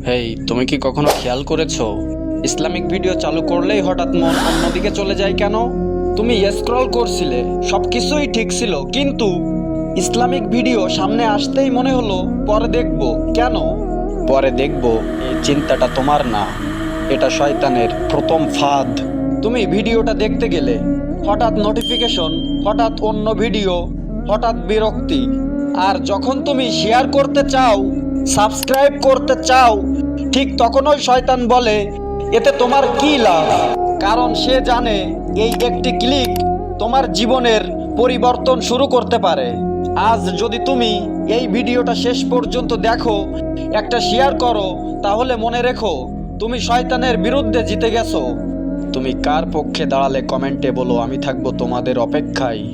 হেই, তুমি কি কখনো খেয়াল করেছো ইসলামিক ভিডিও চালু করলেই হঠাৎ মন অন্যদিকে চলে যায় কেন? তুমি স্ক্রল করছিলে, সবকিছুই ঠিক ছিল, কিন্তু ইসলামিক ভিডিও সামনে আসতেই মনে হলো পরে দেখবো। কেন পরে দেখবো? এই চিন্তাটা তোমার না, এটা শয়তানের প্রথম ফাঁদ। তুমি ভিডিওটা দেখতে গেলে হঠাৎ নোটিফিকেশন, হঠাৎ অন্য ভিডিও, হঠাৎ বিরক্তি। আর যখন তুমি শেয়ার করতে চাও, সাবস্ক্রাইব করতে চাও, ঠিক তখনই শয়তান বলে এতে তোমার কি লাভ। কারণ সে জানে এই একটি ক্লিক তোমার জীবনের পরিবর্তন শুরু করতে পারে। আজ যদি তুমি এই ভিডিওটা শেষ পর্যন্ত দেখো, একটা শেয়ার করো, তাহলে মনে রেখো তুমি শয়তানের বিরুদ্ধে জিতে গেছো। তুমি কার পক্ষে দাঁড়ালে কমেন্টে বলো, আমি থাকবো তোমাদের অপেক্ষায়।